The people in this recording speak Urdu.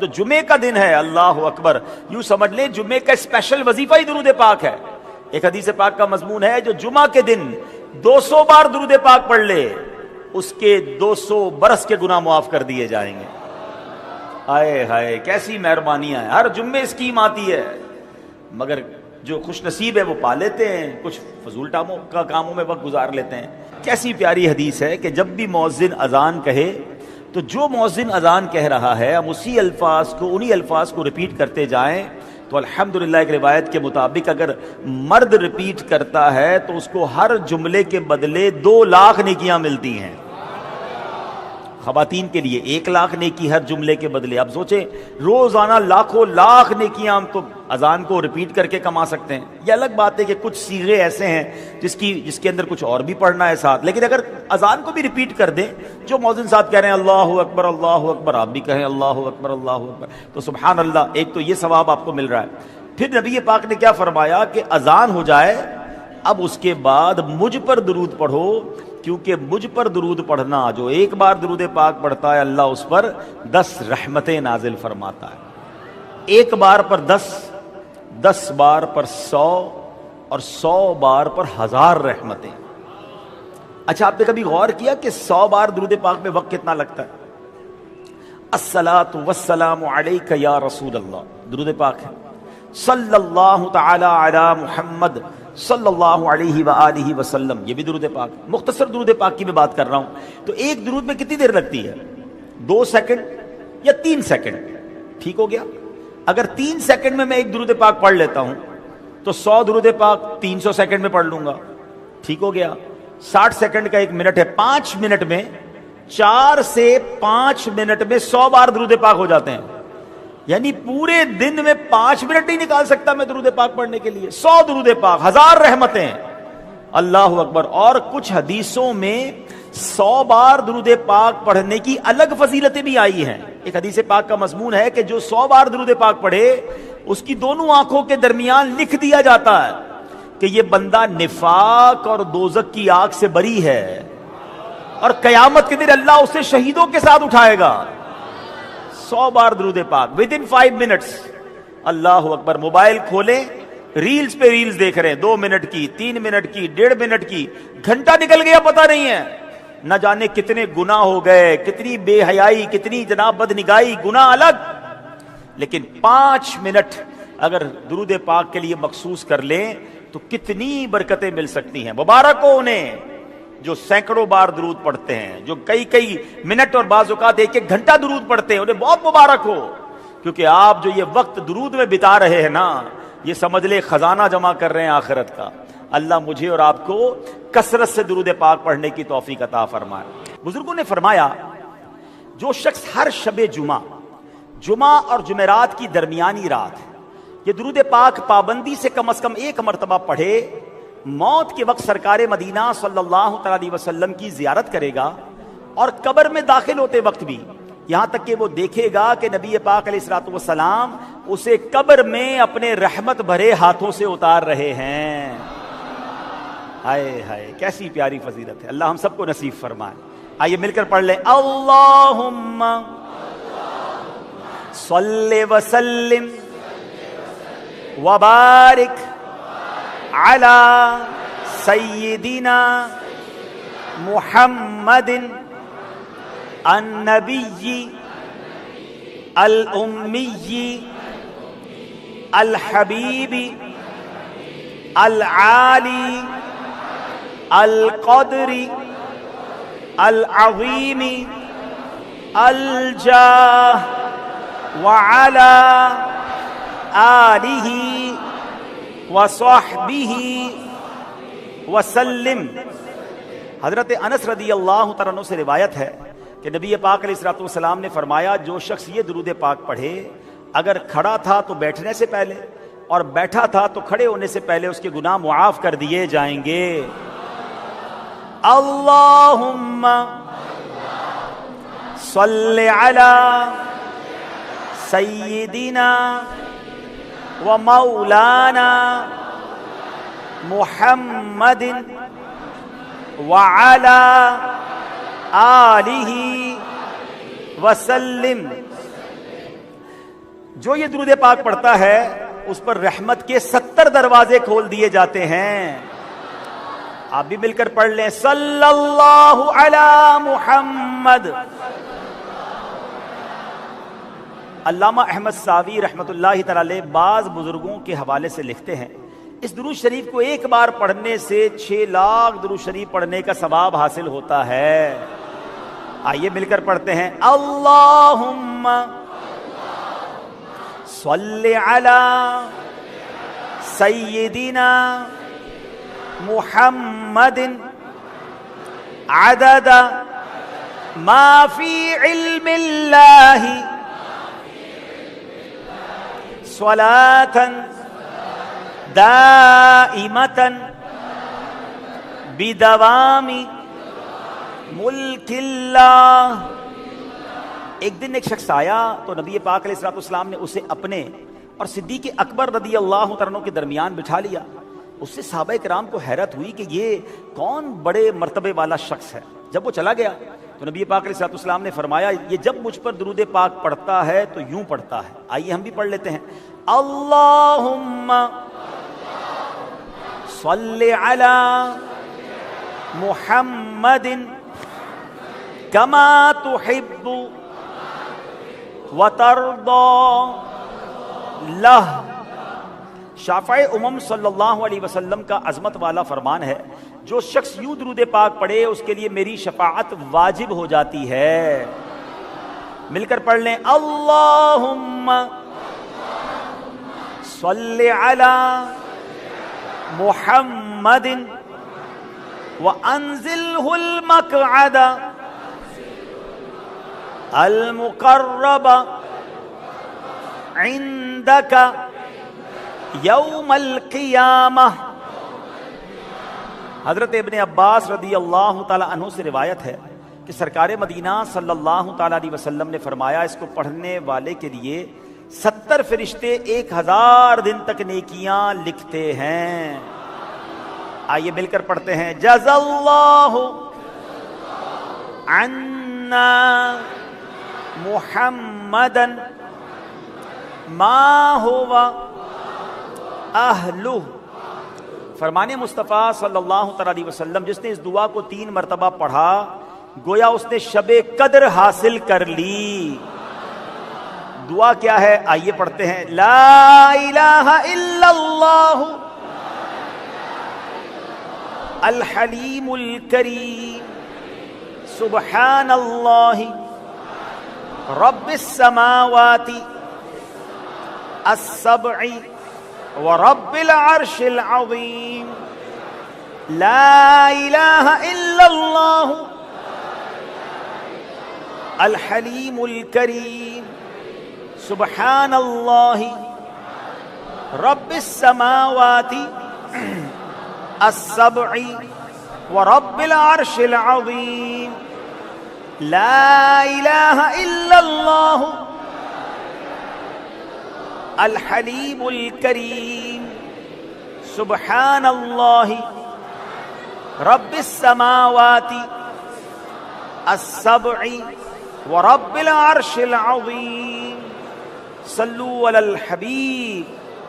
تو جمعے کا دن ہے، اللہ اکبر، یوں سمجھ لیں جمعے کا اسپیشل وظیفہ ہی درود پاک ہے۔ ایک حدیث پاک کا مضمون ہے جو جمعہ کے دن 200 بار درود پاک پڑھ لے اس کے 200 برس کے گناہ معاف کر دیے جائیں گے۔ آئے ہائے کیسی مہربانیاں ہیں، ہر جمعے اسکیم آتی ہے، مگر جو خوش نصیب ہے وہ پا لیتے ہیں، کچھ فضول کاموں میں وقت گزار لیتے ہیں۔ کیسی پیاری حدیث ہے کہ جب بھی مؤذن اذان کہے تو جو مؤذن اذان کہہ رہا ہے ہم اسی الفاظ کو، انہی الفاظ کو ریپیٹ کرتے جائیں تو الحمدللہ ایک روایت کے مطابق اگر مرد ریپیٹ کرتا ہے تو اس کو ہر جملے کے بدلے 2 لاکھ نیکیاں ملتی ہیں۔ خواتین کے لیے 1 لاکھ نیکی ہر جملے کے بدلے۔ اب سوچیں روزانہ لاکھوں لاکھ نیکیاں ہم تو اذان کو ریپیٹ کر کے کما سکتے ہیں۔ یہ الگ بات ہے کہ کچھ صیغے ایسے ہیں جس کے اندر کچھ اور بھی پڑھنا ہے ساتھ، لیکن اگر اذان کو بھی ریپیٹ کر دیں، جو مؤذن صاحب کہہ رہے ہیں اللہ اکبر آپ بھی کہیں اللہ اکبر، تو سبحان اللہ، ایک تو یہ ثواب آپ کو مل رہا ہے۔ پھر نبی پاک نے کیا فرمایا کہ اذان ہو جائے اب اس کے بعد مجھ پر درود پڑھو، کیونکہ مجھ پر درود پڑھنا، جو ایک بار درود پاک پڑھتا ہے اللہ اس پر 10 رحمتیں نازل فرماتا ہے۔ 1 بار پر 10، 10 بار پر 100، اور 100 بار پر 1000 رحمتیں۔ اچھا آپ نے کبھی غور کیا کہ 100 بار درود پاک میں وقت کتنا لگتا ہے؟ الصلاۃ والسلام علیک یا رسول اللہ، درود پاک ہے۔ صلی اللہ تعالی علی محمد صلی اللہ علیہ وآلہ وسلم، یہ بھی درود پاک۔ مختصر درود پاک کی میں بات کر رہا ہوں، تو ایک درود میں کتنی دیر لگتی ہے؟ 2 سیکنڈ یا 3 سیکنڈ؟ ٹھیک ہو گیا۔ اگر 3 سیکنڈ میں ایک درود پاک پڑھ لیتا ہوں تو 100 درود پاک 300 سیکنڈ میں پڑھ لوں گا، ٹھیک ہو گیا۔ 60 سیکنڈ کا 1 منٹ ہے، 5 منٹ میں 4 سے 5 منٹ میں 100 بار درود پاک ہو جاتے ہیں، یعنی پورے دن میں 5 منٹ نہیں نکال سکتا میں درود پاک پڑھنے کے لیے۔ 100 درود پاک، 1000 رحمتیں، اللہ اکبر۔ اور کچھ حدیثوں میں 100 بار درود پاک پڑھنے کی الگ فضیلتیں بھی آئی ہیں۔ ایک حدیث پاک کا مضمون ہے کہ جو 100 بار درود پاک پڑھے اس کی دونوں آنکھوں کے درمیان لکھ دیا جاتا ہے کہ یہ بندہ نفاق اور دوزخ کی آگ سے بری ہے، اور قیامت کے دن اللہ اسے شہیدوں کے ساتھ اٹھائے گا۔ 100 بار درود پاک within 5 منٹس، اللہ اکبر۔ موبائل کھولیں، ریلز پہ ریلز دیکھ رہے ہیں، 2 منٹ کی، 3 منٹ کی، 1.5 منٹ کی، گھنٹہ نکل گیا پتہ نہیں ہے۔ نہ جانے کتنے گناہ ہو گئے، کتنی بے حیائی، کتنی جناب بد نگاہی، گناہ الگ، لیکن 5 منٹ اگر درود پاک کے لیے مخصوص کر لیں تو کتنی برکتیں مل سکتی ہیں۔ مبارک ہو انہیں جو سینکڑوں بار درود پڑھتے ہیں، جو کئی منٹ اور بعض اوقات 1 گھنٹہ درود پڑھتے ہیں، انہیں بہت مبارک ہو، کیونکہ آپ جو یہ وقت درود میں بتا رہے ہیں نا، یہ سمجھ لے خزانہ جمع کر رہے ہیں آخرت کا۔ اللہ مجھے اور آپ کو کثرت سے درود پاک پڑھنے کی توفیق عطا فرمائے۔ بزرگوں نے فرمایا جو شخص ہر شب جمعہ اور جمعرات کی درمیانی رات یہ درود پاک پابندی سے کم از کم 1 مرتبہ پڑھے، موت کے وقت سرکار مدینہ صلی اللہ علیہ وسلم کی زیارت کرے گا، اور قبر میں داخل ہوتے وقت بھی یہاں تک کہ وہ دیکھے گا کہ نبی پاک علیہ الصلوۃ والسلام اسے قبر میں اپنے رحمت بھرے ہاتھوں سے اتار رہے ہیں۔ ہائے ہائے کیسی پیاری فضیلت ہے، اللہ ہم سب کو نصیب فرمائے۔ آئیے مل کر پڑھ لیں، اللہم صلی وسلم وبارک علی سیدنا محمد النبی الامی الحبیب العالی القدر العظیم الجاہ وعلی آلہ وصحبہ وسلم۔ حضرت انس رضی اللہ تعالیٰ عنہ سے روایت ہے کہ نبی پاک علیہ الصلوۃ والسلام نے فرمایا جو شخص یہ درود پاک پڑھے، اگر کھڑا تھا تو بیٹھنے سے پہلے، اور بیٹھا تھا تو کھڑے ہونے سے پہلے اس کے گناہ معاف کر دیے جائیں گے۔ اللہم صلی علی سیدنا و مولانا محمد وعلی آلہ وسلم۔ جو یہ درود پاک پڑھتا ہے اس پر رحمت کے 70 دروازے کھول دیے جاتے ہیں. آپ بھی مل کر پڑھ لیں صلی اللہ علی محمد. علامہ احمد ساوی رحمۃ اللہ تعالی علیہ بعض بزرگوں کے حوالے سے لکھتے ہیں اس درود شریف کو ایک بار پڑھنے سے 6 لاکھ درود شریف پڑھنے کا ثواب حاصل ہوتا ہے. آئیے مل کر پڑھتے ہیں اللہم صلی علی سیدنا محمد عدد ما فی علم اللہ صلاة دائمة بدوام ملک اللہ. ایک دن ایک شخص آیا تو نبی پاک علیہ الصلوۃ والسلام نے اسے اپنے اور صدیق اکبر رضی اللہ تعالیٰ عنہ کے درمیان بٹھا لیا. اس سے صحابہ کرام کو حیرت ہوئی کہ یہ کون بڑے مرتبے والا شخص ہے. جب وہ چلا گیا تو نبی پاک علیہ الصلوۃ والسلام نے فرمایا یہ جب مجھ پر درود پاک پڑھتا ہے تو یوں پڑھتا ہے. آئیے ہم بھی پڑھ لیتے ہیں اللہم صلی علی محمد کما تحب وترضى لہ. شافع امم صلی اللہ علیہ وسلم کا عظمت والا فرمان ہے جو شخص یوں درود پاک پڑھے اس کے لیے میری شفاعت واجب ہو جاتی ہے. مل کر پڑھ لیں اللہم صلی علی محمد وانزلہ المقعد المقرب عندک یوم القیامہ. حضرت ابن عباس رضی اللہ تعالی عنہ سے روایت ہے کہ سرکار مدینہ صلی اللہ تعالی علیہ وسلم نے فرمایا اس کو پڑھنے والے کے لیے 70 فرشتے 1000 دن تک نیکیاں لکھتے ہیں. آئیے مل کر پڑھتے ہیں جزا اللہ عنا محمدا ما ہوا اہلہ. فرمان مصطفیٰ صلی اللہ تعالی علیہ وسلم جس نے اس دعا کو 3 مرتبہ پڑھا گویا اس نے شب قدر حاصل کر لی. دعا کیا ہے آئیے پڑھتے ہیں لا الہ الا اللہ الحلیم الکریم سبحان اللہ رب السماوات السبع ورب العرش العظیم. لا الہ الا اللہ الحلیم الکریم سبحان اللہ رب السماوات السبع ورب العرش العظیم. لا الہ الا اللہ الحلیم الکریم سبحان اللہ رب السماوات السبع ورب العرش العظیم. صلوا علی الحبیب